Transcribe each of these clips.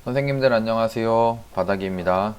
선생님들 안녕하세요. 바닥입니다.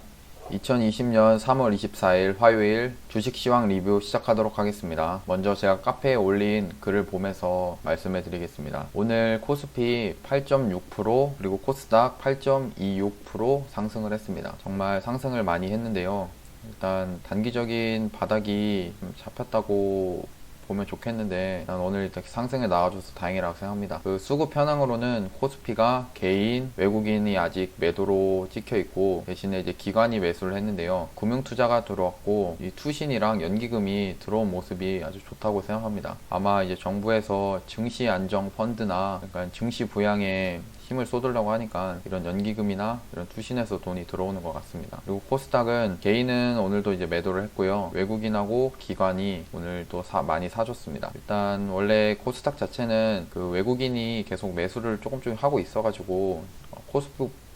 2020년 3월 24일 화요일 주식시황 리뷰 시작하도록 하겠습니다. 먼저 제가 카페에 올린 글을 보면서 말씀해 드리겠습니다. 오늘 코스피 8.6% 그리고 코스닥 8.26% 상승을 했습니다. 정말 상승을 많이 했는데요. 일단 단기적인 바닥이 좀 잡혔다고 보면 좋겠는데 난 오늘 이렇게 상승에 나와줘서 다행이라고 생각합니다. 그 수급 현황으로는 코스피가 개인, 외국인이 아직 매도로 찍혀 있고 대신에 이제 기관이 매수를 했는데요. 금융투자가 들어왔고 이 투신이랑 연기금이 들어온 모습이 아주 좋다고 생각합니다. 아마 이제 정부에서 증시 안정 펀드나 약간 증시 부양에 힘을 쏟으려고 하니까 이런 연기금이나 이런 투신에서 돈이 들어오는 것 같습니다. 그리고 코스닥은 개인은 오늘도 이제 매도를 했고요. 외국인하고 기관이 오늘 또 많이 사줬습니다. 일단 원래 코스닥 자체는 그 외국인이 계속 매수를 조금 하고 있어가지고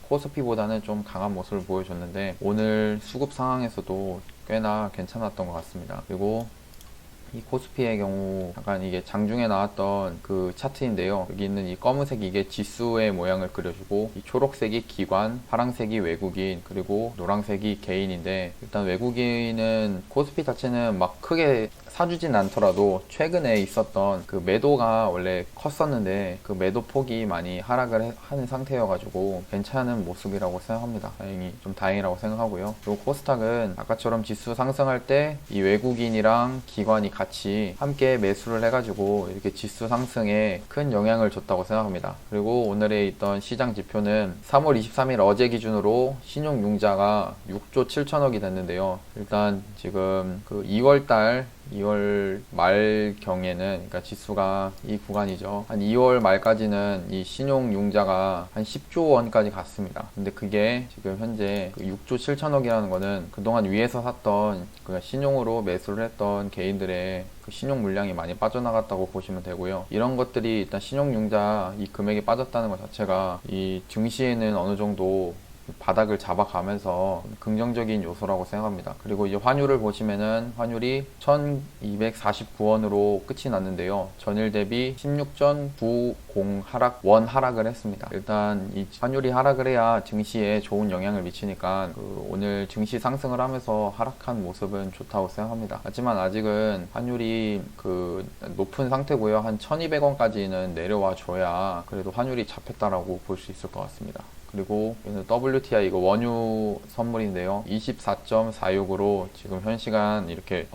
코스피보다는 좀 강한 모습을 보여줬는데 오늘 수급 상황에서도 꽤나 괜찮았던 것 같습니다. 그리고 이 코스피의 경우 약간 이게 장중에 나왔던 그 차트인데요. 여기 있는 이 검은색이 이게 지수의 모양을 그려주고 이 초록색이 기관, 파란색이 외국인, 그리고 노란색이 개인인데 일단 외국인은 코스피 자체는 막 크게 사주진 않더라도 최근에 있었던 그 매도가 원래 컸었는데 그 매도 폭이 많이 하락을 하는 상태여가지고 괜찮은 모습이라고 생각합니다. 좀 다행이라고 생각하고요. 그리고 코스닥은 아까처럼 지수 상승할 때 이 외국인이랑 기관이 같이 함께 매수를 해가지고 이렇게 지수 상승에 큰 영향을 줬다고 생각합니다. 그리고 오늘에 있던 시장 지표는 3월 23일 어제 기준으로 신용융자가 6조 7천억이 됐는데요. 일단 지금 그 2월 말경에는, 그러니까 지수가 이 구간이죠. 한 2월 말까지는 이 신용융자가 한 10조 원까지 갔습니다. 근데 그게 지금 현재 그 6조 7천억이라는 거는 그동안 위에서 샀던, 그러니까 신용으로 매수를 했던 개인들의 그 신용 물량이 많이 빠져나갔다고 보시면 되고요. 이런 것들이 일단 신용융자 이 금액이 빠졌다는 것 자체가 이 증시에는 어느 정도 바닥을 잡아가면서 긍정적인 요소라고 생각합니다. 그리고 이제 환율을 보시면은 환율이 1249원으로 끝이 났는데요. 전일 대비 16.90 원 하락을 했습니다. 일단 이 환율이 하락을 해야 증시에 좋은 영향을 미치니까 오늘 증시 상승을 하면서 하락한 모습은 좋다고 생각합니다. 하지만 아직은 환율이 높은 상태고요. 한 1200원까지는 내려와 줘야 그래도 환율이 잡혔다라고 볼 수 있을 것 같습니다. 그리고 WTI 이거 원유 선물인데요. 24.46으로 지금 현 시간 이렇게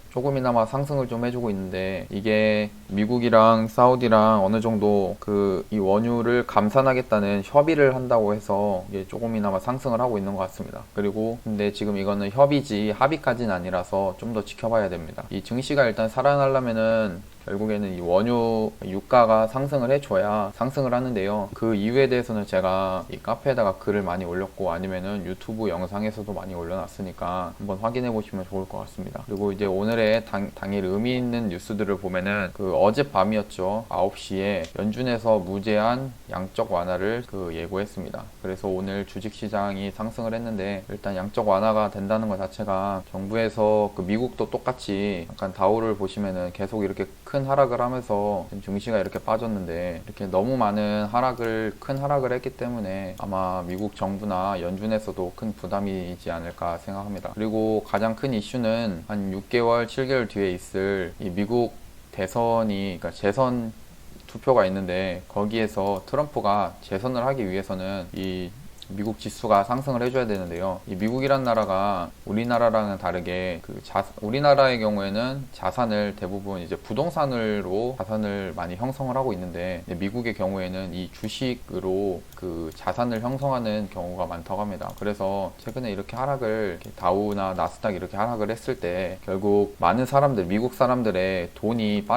조금이나마 상승을 좀 해주고 있는데 이게 미국이랑 사우디랑 어느 정도 이 원유를 감산하겠다는 협의를 한다고 해서 이게 조금이나마 상승을 하고 있는 것 같습니다. 그리고 근데 지금 이거는 협의지 합의까지는 아니라서 좀 더 지켜봐야 됩니다. 이 증시가 일단 살아나려면은 결국에는 이 원유 유가가 상승을 해줘야 상승을 하는데요. 그 이유에 대해서는 제가 이 카페에다가 글을 많이 올렸고 아니면은 유튜브 영상에서도 많이 올려놨으니까 한번 확인해 보시면 좋을 것 같습니다. 그리고 이제 오늘의 당일 의미 있는 뉴스들을 보면은 어젯밤이었죠. 9시에 연준에서 무제한 양적 완화를 예고했습니다. 그래서 오늘 주식시장이 상승을 했는데 일단 양적 완화가 된다는 것 자체가 정부에서 미국도 똑같이 약간 다우를 보시면은 계속 이렇게 큰 하락을 하면서 증시가 이렇게 빠졌는데 이렇게 너무 많은 큰 하락을 했기 때문에 아마 미국 정부나 연준에서도 큰 부담이지 않을까 생각합니다. 그리고 가장 큰 이슈는 한 6개월, 7개월 뒤에 있을 이 미국 그러니까 재선 투표가 있는데 거기에서 트럼프가 재선을 하기 위해서는 이 미국 지수가 상승을 해줘야 되는데요. 이 미국이란 나라가 우리나라랑은 다르게 우리나라의 경우에는 자산을 대부분 이제 부동산으로 자산을 많이 형성을 하고 있는데 미국의 경우에는 이 주식으로 자산을 형성하는 경우가 많다고 합니다. 그래서 최근에 이렇게 다우나 나스닥 이렇게 하락을 했을 때 결국 많은 미국 사람들의 돈이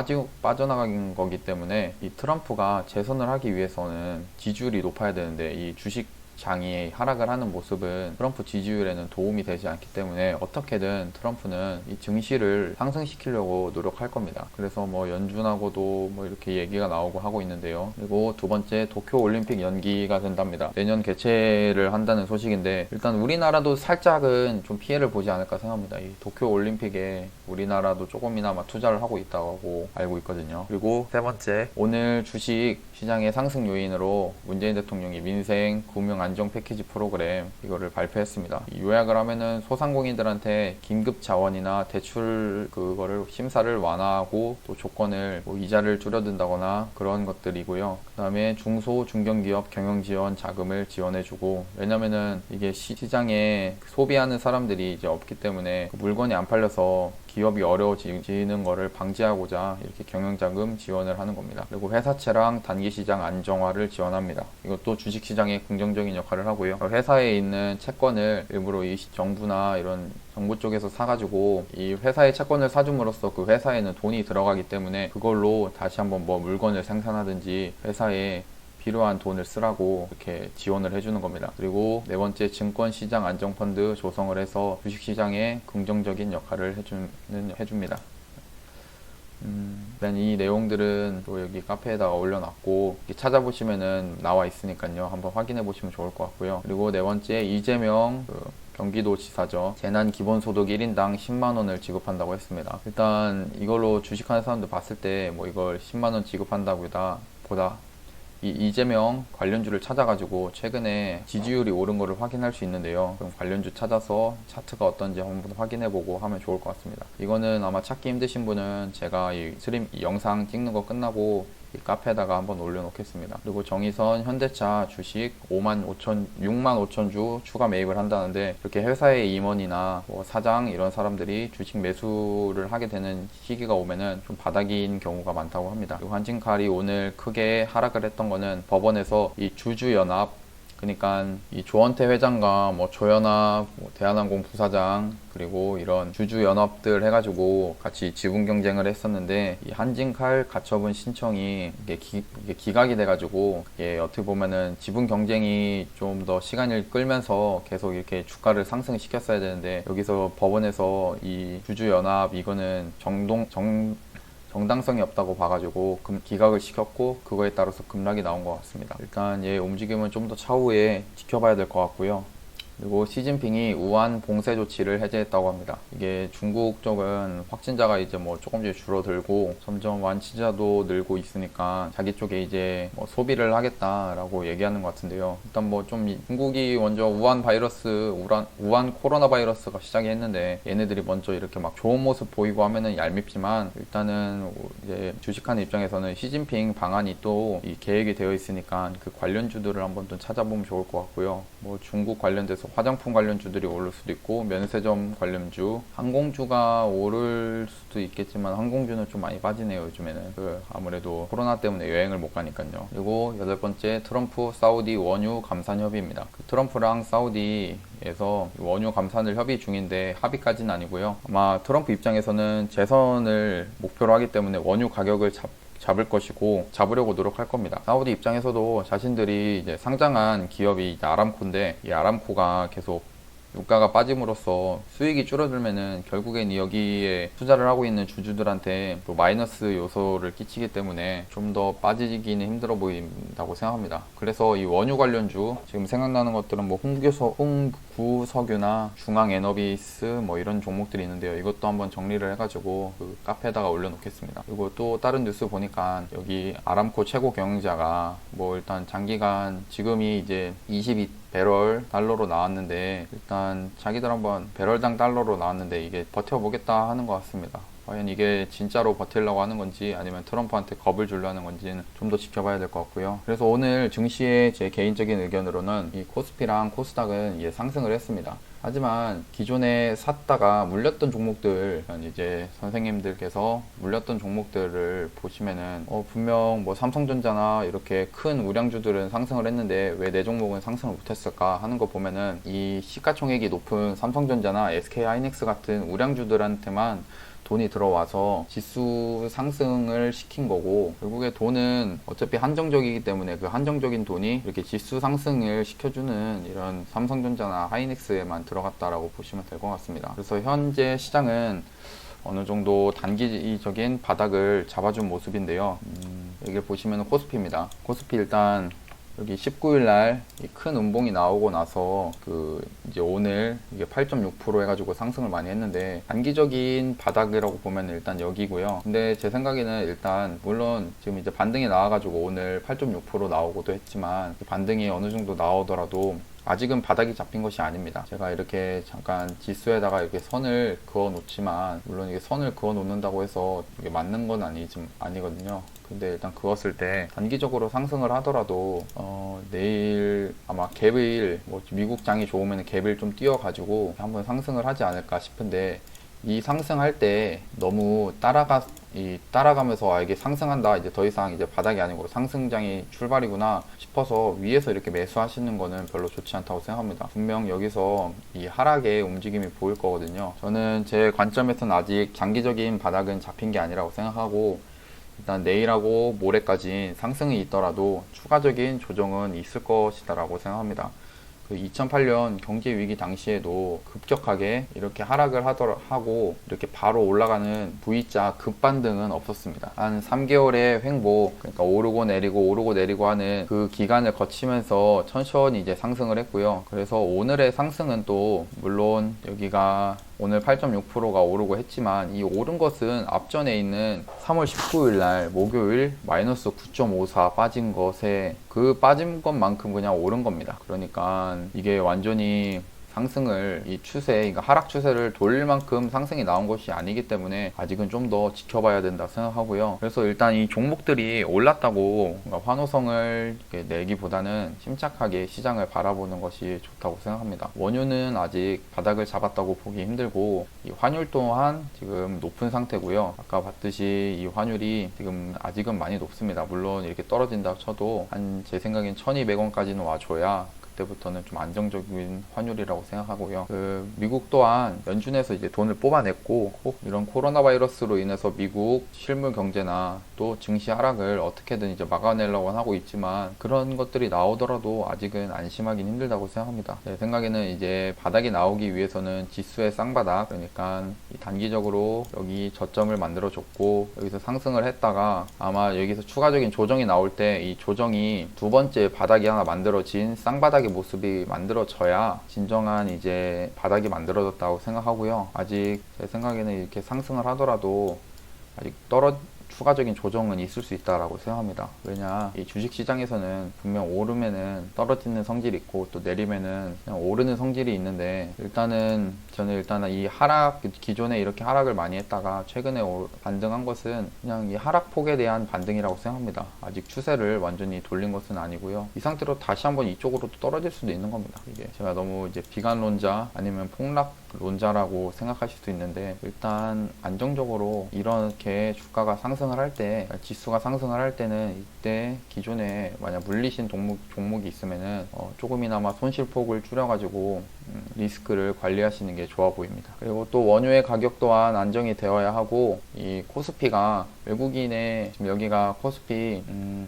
빠져나간 거기 때문에 이 트럼프가 재선을 하기 위해서는 지지율이 높아야 되는데 이 주식 장이 하락을 하는 모습은 트럼프 지지율에는 도움이 되지 않기 때문에 어떻게든 트럼프는 이 증시를 상승시키려고 노력할 겁니다. 그래서 연준하고도 이렇게 얘기가 나오고 하고 있는데요. 그리고 두 번째, 도쿄 올림픽 연기가 된답니다. 내년 개최를 한다는 소식인데 일단 우리나라도 살짝은 좀 피해를 보지 않을까 생각합니다. 이 도쿄 올림픽에 우리나라도 조금이나마 투자를 하고 있다고 알고 있거든요. 그리고 세 번째, 오늘 주식 시장의 상승 요인으로 문재인 대통령이 민생 금융 안정 패키지 프로그램 이거를 발표했습니다. 요약을 하면은 소상공인들한테 긴급 자원이나 대출 그거를 심사를 완화하고 또 조건을 뭐 이자를 줄여든다거나 그런 것들이고요. 그 다음에 중소 중견기업 경영 지원 자금을 지원해주고, 왜냐면은 이게 시장에 소비하는 사람들이 이제 없기 때문에 그 물건이 안 팔려서 기업이 어려워지는 것을 방지하고자 이렇게 경영자금 지원을 하는 겁니다. 그리고 회사채랑 단기시장 안정화를 지원합니다. 이것도 주식시장에 긍정적인 역할을 하고요. 회사에 있는 채권을 일부러 이 정부나 이런 정부 쪽에서 사가지고 이 회사의 채권을 사줌으로써 그 회사에는 돈이 들어가기 때문에 그걸로 다시 한번 뭐 물건을 생산하든지 회사에 필요한 돈을 쓰라고 이렇게 지원을 해주는 겁니다. 그리고 네 번째, 증권시장 안정펀드 조성을 해서 주식시장에 긍정적인 역할을 해줍니다. 일단 이 내용들은 또 여기 카페에다가 올려놨고 찾아보시면은 나와 있으니까요. 한번 확인해 보시면 좋을 것 같고요. 그리고 네 번째, 이재명 경기도지사죠. 재난기본소득 1인당 10만원을 지급한다고 했습니다. 일단 이걸로 주식하는 사람들 봤을 때 뭐 이걸 10만원 지급한다고 보다 이 이재명 관련주를 찾아가지고 최근에 지지율이 오른 거를 확인할 수 있는데요. 그럼 관련주 찾아서 차트가 어떤지 한번 확인해보고 하면 좋을 것 같습니다. 이거는 아마 찾기 힘드신 분은 제가 이 영상 찍는 거 끝나고 이 카페에다가 한번 올려놓겠습니다. 그리고 정의선 현대차 주식 6만 5천 주 추가 매입을 한다는데, 이렇게 회사의 임원이나 뭐 사장 이런 사람들이 주식 매수를 하게 되는 시기가 오면은 좀 바닥인 경우가 많다고 합니다. 그리고 한진칼이 오늘 크게 하락을 했던 거는 법원에서 이 주주연합, 그러니까 이 조원태 회장과 뭐 조연합, 대한항공 부사장, 그리고 이런 주주연합들 해가지고 같이 지분 경쟁을 했었는데, 이 한진칼 가처분 신청이 이게 기각이 돼가지고, 이게 어떻게 보면은 지분 경쟁이 좀 더 시간을 끌면서 계속 이렇게 주가를 상승시켰어야 되는데, 여기서 법원에서 이 주주연합 이거는 정당성이 없다고 봐가지고 기각을 시켰고, 그거에 따라서 급락이 나온 것 같습니다. 일단 얘 움직임은 좀 더 차후에 지켜봐야 될 것 같고요. 그리고 시진핑이 우한 봉쇄 조치를 해제했다고 합니다. 이게 중국 쪽은 확진자가 이제 뭐 조금씩 줄어들고 점점 완치자도 늘고 있으니까 자기 쪽에 이제 뭐 소비를 하겠다라고 얘기하는 것 같은데요. 일단 뭐 좀 중국이 먼저 우한 코로나 바이러스가 시작이 했는데 얘네들이 먼저 이렇게 막 좋은 모습 보이고 하면은 얄밉지만, 일단은 이제 주식하는 입장에서는 시진핑 방안이 또 이 계획이 되어 있으니까 그 관련주들을 한번 좀 찾아보면 좋을 것 같고요. 뭐 중국 관련돼서 화장품 관련주들이 오를 수도 있고, 면세점 관련주, 항공주가 오를 수도 있겠지만 항공주는 좀 많이 빠지네요. 요즘에는 아무래도 코로나 때문에 여행을 못 가니까요. 그리고 여덟 번째, 트럼프 사우디 원유 감산 협의입니다. 트럼프랑 사우디에서 원유 감산을 협의 중인데 합의까지는 아니고요. 아마 트럼프 입장에서는 재선을 목표로 하기 때문에 원유 가격을 잡을 것이고 잡으려고 노력할 겁니다. 사우디 입장에서도 자신들이 이제 상장한 기업이 이제 아람코인데, 이 아람코가 계속 유가가 빠짐으로써 수익이 줄어들면은 결국엔 여기에 투자를 하고 있는 주주들한테 또 마이너스 요소를 끼치기 때문에 좀 더 빠지기는 힘들어 보인다고 생각합니다. 그래서 이 원유 관련주 지금 생각나는 것들은 뭐 흥구석유나 중앙에너비스 뭐 이런 종목들이 있는데요. 이것도 한번 정리를 해가지고 그 카페에다가 올려놓겠습니다. 그리고 또 다른 뉴스 보니까 여기 아람코 최고 경영자가 뭐 일단 장기간 지금이 이제 22배럴 달러로 나왔는데, 일단 자기들 한번 배럴당 달러로 나왔는데 이게 버텨보겠다 하는 것 같습니다. 과연 이게 진짜로 버틸려고 하는 건지 아니면 트럼프한테 겁을 주려는 건지는 좀 더 지켜봐야 될 것 같고요. 그래서 오늘 증시의 제 개인적인 의견으로는 이 코스피랑 코스닥은 상승을 했습니다. 하지만 기존에 샀다가 물렸던 종목들, 이제 선생님들께서 물렸던 종목들을 보시면은 분명 뭐 삼성전자나 이렇게 큰 우량주들은 상승을 했는데 왜 내 종목은 상승을 못했을까 하는 거 보면은 이 시가총액이 높은 삼성전자나 SK하이닉스 같은 우량주들한테만 돈이 들어와서 지수 상승을 시킨 거고, 결국에 돈은 어차피 한정적이기 때문에 그 한정적인 돈이 이렇게 지수 상승을 시켜주는 이런 삼성전자나 하이닉스에만 들어갔다라고 보시면 될 것 같습니다. 그래서 현재 시장은 어느 정도 단기적인 바닥을 잡아준 모습인데요. 여기 보시면 코스피입니다. 코스피 일단 여기 19일 날 큰 음봉이 나오고 나서 이제 오늘 이게 8.6% 해가지고 상승을 많이 했는데, 단기적인 바닥이라고 보면 일단 여기고요. 근데 제 생각에는 일단 물론 지금 이제 반등이 나와가지고 오늘 8.6% 나오고도 했지만, 반등이 어느 정도 나오더라도 아직은 바닥이 잡힌 것이 아닙니다. 제가 이렇게 잠깐 지수에다가 이렇게 선을 그어 놓지만, 물론 이게 선을 그어 놓는다고 해서 이게 맞는 건 아니거든요. 근데 일단 그었을 때 단기적으로 상승을 하더라도 내일 아마 갭을 미국 장이 좋으면 갭을 좀 띄워가지고 한번 상승을 하지 않을까 싶은데, 이 상승할 때 너무 따라가면서 이게 상승한다, 이제 더 이상 이제 바닥이 아니고 상승장이 출발이구나 싶어서 위에서 이렇게 매수하시는 거는 별로 좋지 않다고 생각합니다. 분명 여기서 이 하락의 움직임이 보일 거거든요. 저는 제 관점에서는 아직 장기적인 바닥은 잡힌 게 아니라고 생각하고, 일단 내일하고 모레까지 상승이 있더라도 추가적인 조정은 있을 것이다 라고 생각합니다. 2008년 경제 위기 당시에도 급격하게 이렇게 하락을 하고 이렇게 바로 올라가는 V자 급반등은 없었습니다. 한 3개월의 횡보, 그러니까 오르고 내리고 하는 그 기간을 거치면서 천천히 이제 상승을 했고요. 그래서 오늘의 상승은 또 물론 여기가 오늘 8.6%가 오르고 했지만, 이 오른 것은 앞전에 있는 3월 19일 날 목요일 마이너스 9.54 빠진 것에 그 빠진 것만큼 그냥 오른 겁니다. 그러니까 이게 완전히 상승을, 이 추세, 그러니까 하락 추세를 돌릴 만큼 상승이 나온 것이 아니기 때문에 아직은 좀 더 지켜봐야 된다 생각하고요. 그래서 일단 이 종목들이 올랐다고 환호성을 내기보다는 침착하게 시장을 바라보는 것이 좋다고 생각합니다. 원유는 아직 바닥을 잡았다고 보기 힘들고, 이 환율 또한 지금 높은 상태고요. 아까 봤듯이 이 환율이 지금 아직은 많이 높습니다. 물론 이렇게 떨어진다 쳐도 제 생각엔 1200원까지는 와줘야 그때부터는 좀 안정적인 환율이라고 생각하고요. 미국 또한 연준에서 이제 돈을 뽑아냈고, 이런 코로나 바이러스로 인해서 미국 실물 경제나 또 증시 하락을 어떻게든 이제 막아내려고 하고 있지만, 그런 것들이 나오더라도 아직은 안심하기는 힘들다고 생각합니다. 제 생각에는 이제 바닥이 나오기 위해서는 지수의 쌍바닥, 그러니까 단기적으로 여기 저점을 만들어줬고 여기서 상승을 했다가 아마 여기서 추가적인 조정이 나올 때 이 조정이 두 번째 바닥이 하나 만들어진 쌍바닥 모습이 만들어져야 진정한 이제 바닥이 만들어졌다고 생각하고요. 아직 제 생각에는 이렇게 상승을 하더라도 아직 추가적인 조정은 있을 수 있다라고 생각합니다. 왜냐, 이 주식시장에서는 분명 오르면은 떨어지는 성질이 있고, 또 내리면은 그냥 오르는 성질이 있는데, 저는 이 하락, 기존에 이렇게 하락을 많이 했다가 최근에 반등한 것은 그냥 이 하락폭에 대한 반등이라고 생각합니다. 아직 추세를 완전히 돌린 것은 아니고요. 이 상태로 다시 한번 이쪽으로 떨어질 수도 있는 겁니다. 이게 제가 너무 이제 비관론자 아니면 폭락론자라고 생각하실 수도 있는데, 일단 안정적으로 이렇게 주가가 상승을 할 때, 지수가 상승을 할 때는 이때 기존에 만약 물리신 종목이 있으면은 조금이나마 손실폭을 줄여가지고 리스크를 관리하시는 게 좋아 보입니다. 그리고 또 원유의 가격 또한 안정이 되어야 하고, 이 코스피가 외국인의, 지금 여기가 코스피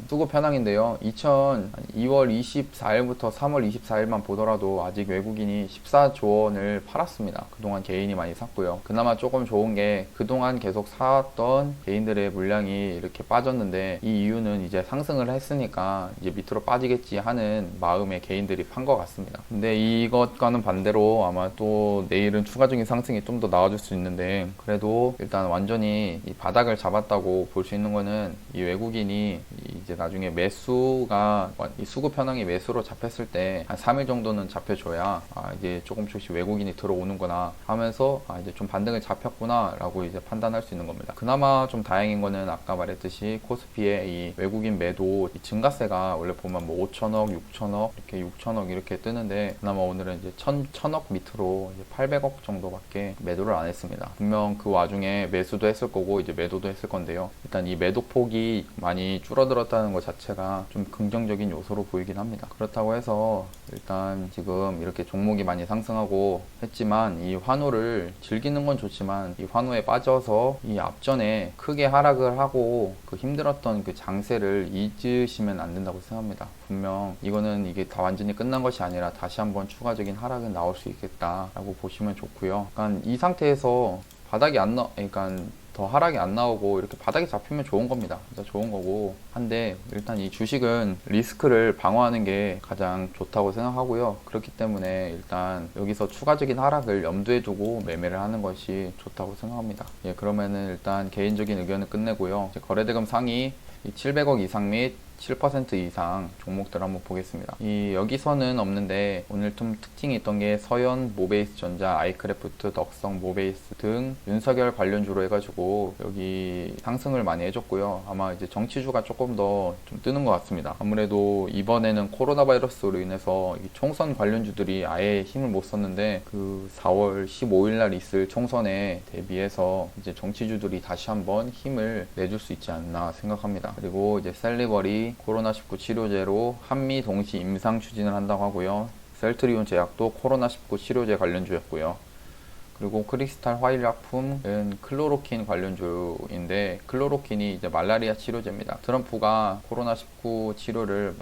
수급 현황인데요. 2월 24일부터 3월 24일만 보더라도 아직 외국인이 14조 원을 팔았습니다. 그동안 개인이 많이 샀고요. 그나마 조금 좋은 게 그동안 계속 사왔던 개인들의 물량이 이렇게 빠졌는데, 이 이유는 이제 상승을 했으니까 이제 밑으로 빠지겠지 하는 마음에 개인들이 판 것 같습니다. 근데 이것과는 반대로 아마 또 내일은 추가적인 상승이 좀 더 나와줄 수 있는데, 그래도 일단 완전히 이 바닥을 잡았다고 볼 수 있는 거는 이 외국인이 이제 나중에 매수가, 이 수급 현황이 매수로 잡혔을 때 한 3일 정도는 잡혀줘야 이제 조금씩 외국인이 들어오는구나 하면서 이제 좀 반등을 잡혔구나 라고 이제 판단할 수 있는 겁니다. 그나마 좀 다행인 거는 아까 말했듯이 코스피의 이 외국인 매도 증가세가 원래 보면 뭐 5천억, 6천억 이렇게 6천억 이렇게 뜨는데, 그나마 오늘은 이제 1,000억 밑으로 이제 800억 정도밖에 매도를 안 했습니다. 분명 그 와중에 매수도 했을 거고 이제 매도도 했을 건데요. 일단 이 매도 폭이 많이 줄어들었다는 것 자체가 좀 긍정적인 요소로 보이긴 합니다. 그렇다고 해서 일단 지금 이렇게 종목이 많이 상승하고 했지만, 이 환호를 즐기는 건 좋지만 이 환호에 빠져서 이 앞전에 크게 하락을 하고 그 힘들었던 그 장세를 잊으시면 안 된다고 생각합니다. 분명 이게 다 완전히 끝난 것이 아니라 다시 한번 추가적인 하락은 나올 수 있겠다라고 보시면 좋고요. 그러니까 이 상태에서 바닥이 그러니까 더 하락이 안 나오고 이렇게 바닥에 잡히면 좋은 겁니다. 진짜 좋은 거고 한데 일단 이 주식은 리스크를 방어하는 게 가장 좋다고 생각하고요. 그렇기 때문에 일단 여기서 추가적인 하락을 염두에 두고 매매를 하는 것이 좋다고 생각합니다. 예, 그러면은 일단 개인적인 의견을 끝내고요. 거래대금 상위 700억 이상 및 7% 이상 종목들 한번 보겠습니다. 여기서는 없는데 오늘 좀 특징이 있던 게 서현, 모베이스 전자, 아이크래프트, 덕성, 모베이스 등 윤석열 관련주로 해가지고 여기 상승을 많이 해줬고요. 아마 이제 정치주가 조금 더 좀 뜨는 것 같습니다. 아무래도 이번에는 코로나 바이러스로 인해서 총선 관련주들이 아예 힘을 못 썼는데 그 4월 15일 날 있을 총선에 대비해서 이제 정치주들이 다시 한번 힘을 내줄 수 있지 않나 생각합니다. 그리고 이제 셀리버리 코로나19 치료제로 한미 동시 임상 추진을 한다고 하고요. 셀트리온 제약도 코로나19 치료제 관련주였고요. 그리고 크리스탈 화일약품은 클로로킨 관련주인데 클로로킨이 이제 말라리아 치료제입니다. 트럼프가 코로나19 치료를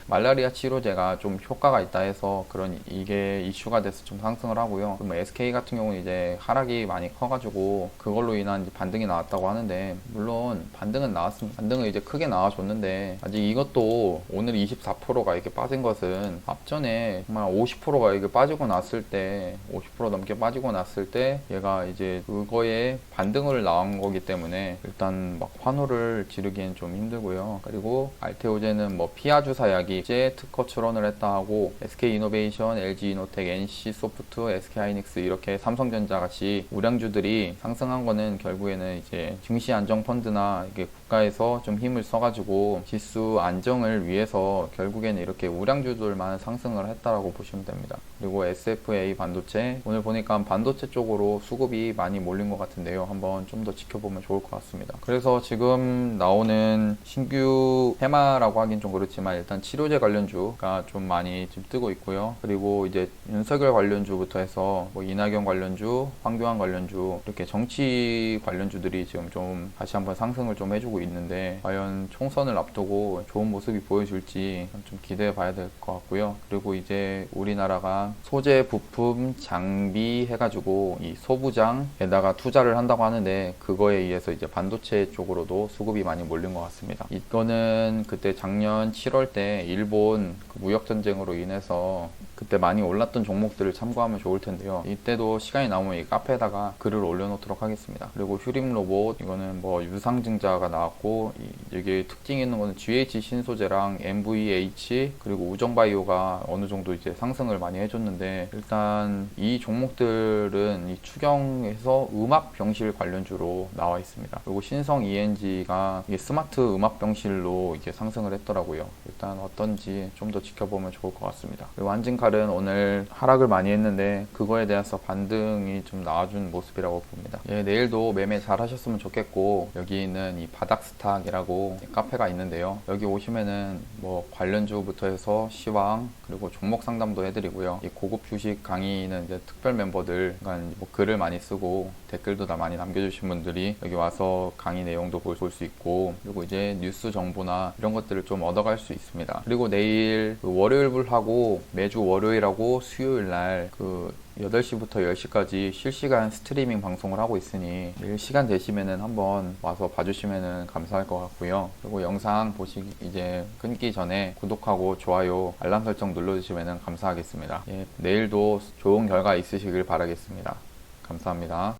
말라리아 치료제가 좀 효과가 있다 해서 그런 이게 이슈가 돼서 좀 상승을 하고요. 그럼 SK 같은 경우는 이제 하락이 많이 커가지고 그걸로 인한 이제 반등이 나왔다고 하는데 물론 반등은 나왔습니다. 반등은 이제 크게 나와줬는데 아직 이것도 오늘 24%가 이렇게 빠진 것은 앞전에 정말 50%가 이렇게 빠지고 났을 때 50% 넘게 빠지고 났을 때 얘가 이제 그거에 반등을 나온 거기 때문에 일단 막 환호를 지르기엔 좀 힘들고요. 그리고 알테오제는 뭐 피아 주사 약이 제 특허 출원을 했다 하고 SK이노베이션, LG이노텍, NC소프트, SK하이닉스 이렇게 삼성전자 같이 우량주들이 상승한 거는 결국에는 이제 증시 안정 펀드나 이게 국가에서 좀 힘을 써가지고 지수 안정을 위해서 결국에는 이렇게 우량주들만 상승을 했다라고 보시면 됩니다. 그리고 SFA 반도체 오늘 보니까 반도체 쪽으로 수급이 많이 몰린 것 같은데요. 한번 좀 더 지켜보면 좋을 것 같습니다. 그래서 지금 나오는 신규 테마라고 하긴 좀 그렇지만 일단 치료제 관련주가 좀 많이 지금 뜨고 있고요. 그리고 이제 윤석열 관련주부터 해서 뭐 이낙연 관련주, 황교안 관련주 이렇게 정치 관련주들이 지금 좀 다시 한번 상승을 좀 해주고 있는데 과연 총선을 앞두고 좋은 모습이 보여줄지 좀 기대해 봐야 될 것 같고요. 그리고 이제 우리나라가 소재, 부품, 장비 해가지고 이 소부장에다가 투자를 한다고 하는데 그거에 의해서 이제 반도체 쪽으로도 수급이 많이 몰린 것 같습니다. 이거는 그때 작년 7월 때 일본 그 무역 전쟁으로 인해서 그때 많이 올랐던 종목들을 참고하면 좋을 텐데요. 이때도 시간이 나오면 이 카페에다가 글을 올려놓도록 하겠습니다. 그리고 휴림 로봇 이거는 뭐 유상증자가 나왔고 이게 특징이 있는 거는 GH 신소재랑 MVH 그리고 우정바이오가 어느 정도 이제 상승을 많이 해줬는데 일단 이 종목들은 이 추경에서 음압 병실 관련주로 나와 있습니다. 그리고 신성 ENG가 이게 스마트 음압 병실로 이게 상승을 했더라고요. 일단 어떤지 좀 더 지켜보면 좋을 것 같습니다. 그리고 한진칼은 오늘 하락을 많이 했는데 그거에 대해서 반등이 좀 나와준 모습이라고 봅니다. 예, 내일도 매매 잘 하셨으면 좋겠고 여기 있는 이 바닥스탁이라고 카페가 있는데요. 여기 오시면은 뭐 관련주부터 해서 시황 그리고 종목 상담도 해드리고요. 이 고급 주식 강의는 이제 특별 멤버들 그러니까 뭐 글을 많이 쓰고 댓글도 다 많이 남겨주신 분들이 여기 와서 강의 내용도 볼 수 있고 그리고 이제 뉴스 정보나 이런 것들을 좀 얻어갈 수 있습니다. 그리고 내일 그 월요일하고 매주 월요일하고 수요일 날 그 8시부터 10시까지 실시간 스트리밍 방송을 하고 있으니 내일 시간 되시면은 한번 와서 봐주시면은 감사할 것 같고요. 그리고 영상 보시기 이제 끊기 전에 구독하고 좋아요, 알람 설정 눌러주시면은 감사하겠습니다. 예, 내일도 좋은 결과 있으시길 바라겠습니다. 감사합니다.